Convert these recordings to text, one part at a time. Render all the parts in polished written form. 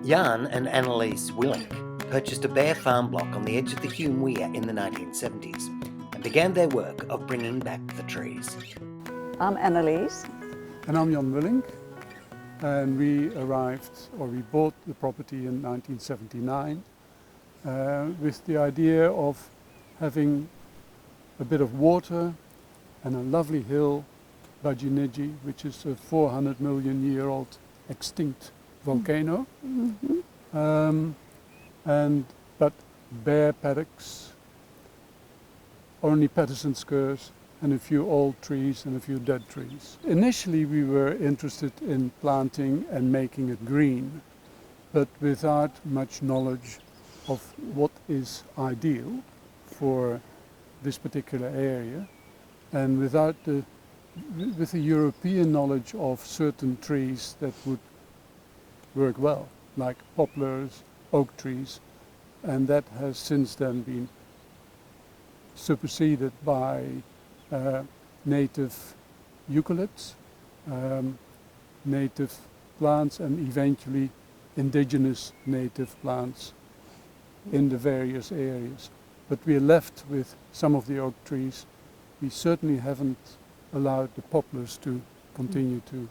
Jan and Annelies Willink purchased a bare farm block on the edge of the Hume Weir in the 1970s and began their work of bringing back the trees. I'm Annelies. And I'm Jan Willink, and we bought the property in 1979 with the idea of having a bit of water and a lovely hill, Bajiniji, which is a 400 million year old extinct volcano. Mm-hmm. But bare paddocks, only Patterson skers, and a few old trees and a few dead trees. Initially we were interested in planting and making it green, but without much knowledge of what is ideal for this particular area, and with the European knowledge of certain trees that would work well, like poplars, oak trees, and that has since then been superseded by native eucalypts, native plants, and eventually indigenous native plants in the various areas. But we're left with some of the oak trees. We certainly haven't allowed the poplars to continue to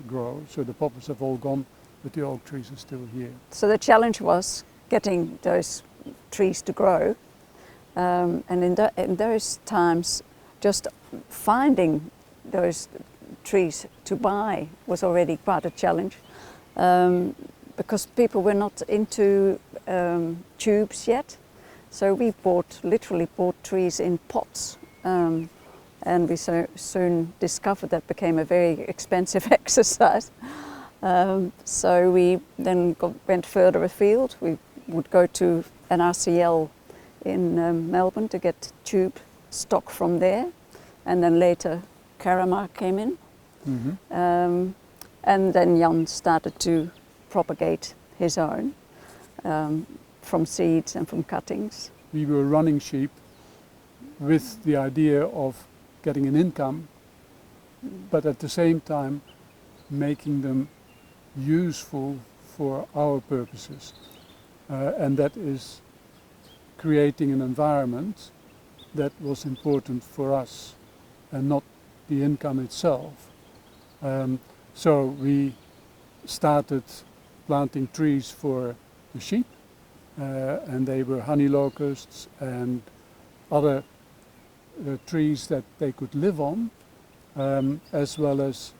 grow. So the poplars have all gone, but the oak trees are still here. So the challenge was getting those trees to grow, and in those times just finding those trees to buy was already quite a challenge, because people were not into tubes yet. So we literally bought trees in pots, and we soon discovered that became a very expensive exercise. So we then went further afield. We would go to an RCL in Melbourne to get tube stock from there, and then later Caramar came in. Mm-hmm. And then Jan started to propagate his own from seeds and from cuttings. We were running sheep with the idea of getting an income, but at the same time making them useful for our purposes, and that is creating an environment that was important for us and not the income itself. So we started planting trees for the sheep, and they were honey locusts and other trees that they could live on, as well as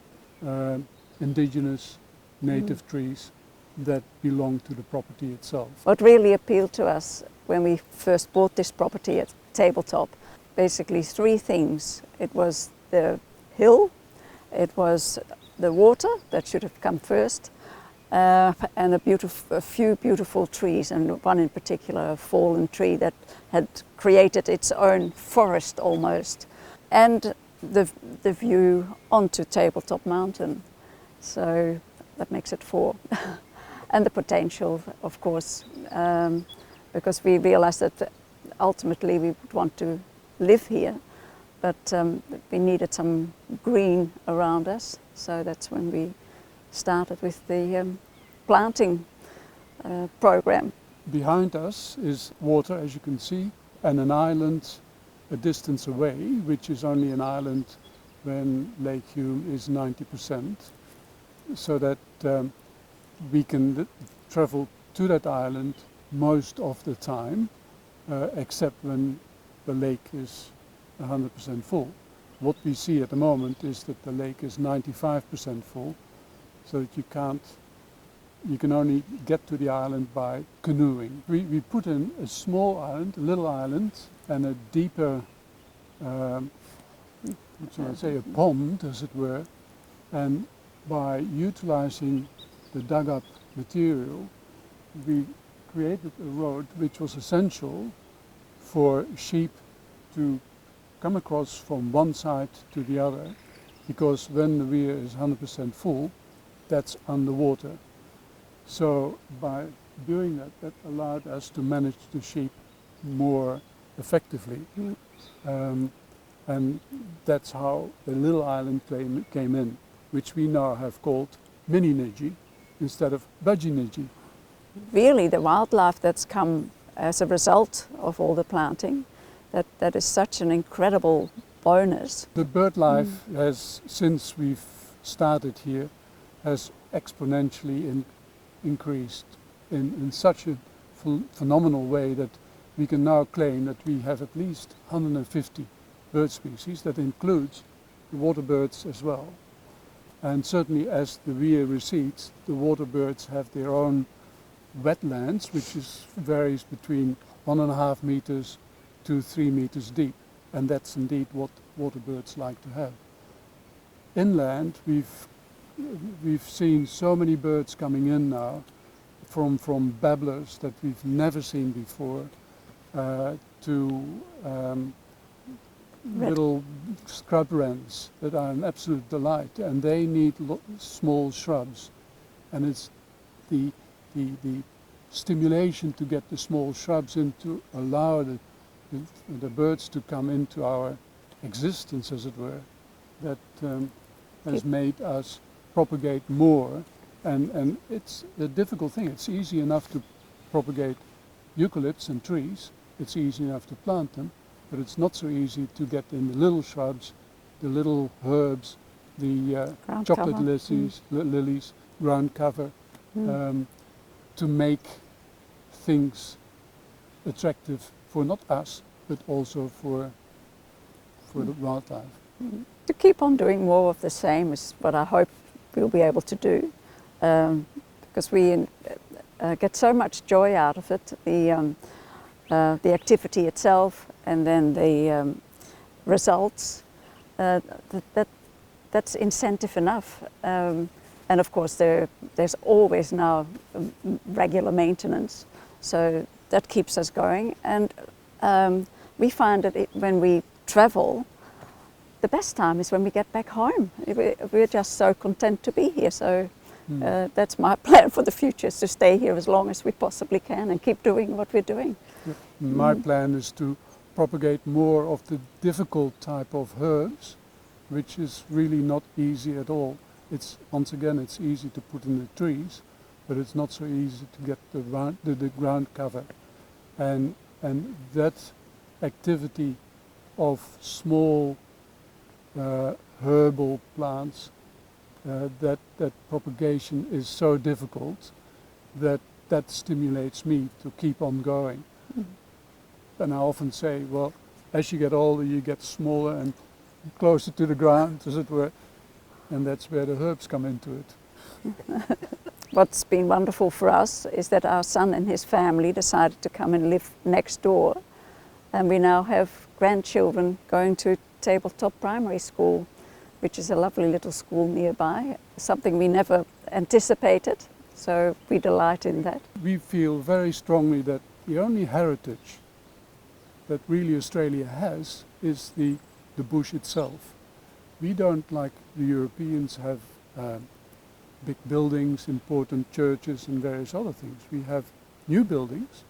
indigenous native trees that belong to the property itself. What really appealed to us when we first bought this property at Tabletop, basically three things. It was the hill, it was the water that should have come first, and a few beautiful trees, and one in particular, a fallen tree that had created its own forest almost, and the view onto Tabletop Mountain. So that makes it four. And the potential, of course, because we realized that ultimately we would want to live here, but we needed some green around us. So that's when we started with the planting program. Behind us is water, as you can see, and an island a distance away, which is only an island when Lake Hume is 90%, so that we can travel to that island most of the time, except when the lake is 100% full. What we see at the moment is that the lake is 95% full, so that you can only get to the island by canoeing. We put in a small island, a little island, and a deeper, what should I say, a pond, as it were, and by utilizing the dug up material, we created a road which was essential for sheep to come across from one side to the other, because when the weir is 100% full, that's underwater. So by doing that, that allowed us to manage the sheep more effectively. And that's how the little island came in, which we now have called Mini Niji, instead of budgie-nidgie. Really, the wildlife that's come as a result of all the planting, that is such an incredible bonus. The bird life has, since we've started here, has exponentially increased in such a phenomenal way that we can now claim that we have at least 150 bird species. That includes the water birds as well. And certainly as the Weir recedes, the water birds have their own wetlands, which varies between 1.5 meters to 3 meters deep. And that's indeed what water birds like to have. Inland, we've seen so many birds coming in now, from babblers that we've never seen before, to little scrub wrens that are an absolute delight, and they need small shrubs, and it's the stimulation to get the small shrubs in to allow the birds to come into our existence, as it were, that has made us propagate more. And it's a difficult thing. It's easy enough to propagate eucalypts and trees. It's easy enough to plant them, but it's not so easy to get in the little shrubs, the little herbs, the chocolate lilies, ground cover, to make things attractive for not us, but also for the wildlife. To keep on doing more of the same is what I hope we'll be able to do, because we get so much joy out of it, the activity itself, and then the results. That's incentive enough. And of course there's always now regular maintenance, so that keeps us going. And we find that when we travel, the best time is when we get back home. We're just so content to be here, so that's my plan for the future, is to stay here as long as we possibly can and keep doing what we're doing. Yep. My plan is to propagate more of the difficult type of herbs, which is really not easy at all. It's, once again, it's easy to put in the trees, but it's not so easy to get the ground cover. And that activity of small herbal plants, that propagation is so difficult that stimulates me to keep on going. And I often say, well, as you get older, you get smaller and closer to the ground, as it were, and that's where the herbs come into it. What's been wonderful for us is that our son and his family decided to come and live next door, and we now have grandchildren going to Tabletop Primary School, which is a lovely little school nearby, something we never anticipated, so we delight in that. We feel very strongly that the only heritage that really Australia has is the bush itself. We don't, like the Europeans, have big buildings, important churches and various other things. We have new buildings,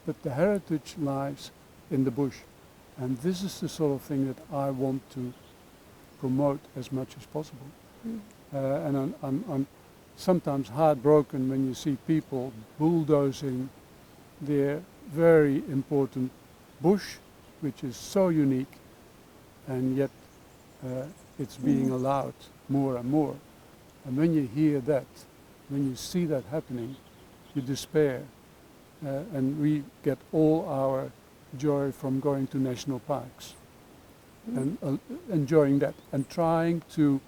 but the heritage lies in the bush. And this is the sort of thing that I want to promote as much as possible. And I'm sometimes heartbroken when you see people bulldozing their very important bush, which is so unique, and yet it's being allowed more and more. And when you hear that, when you see that happening, you despair. And we get all our joy from going to national parks and enjoying that and trying to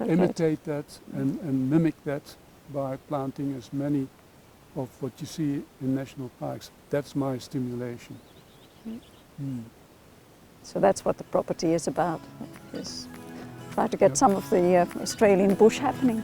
imitate that and mimic that by planting as many of what you see in national parks. That's my stimulation. So that's what the property is about, is try to get some of the Australian bush happening.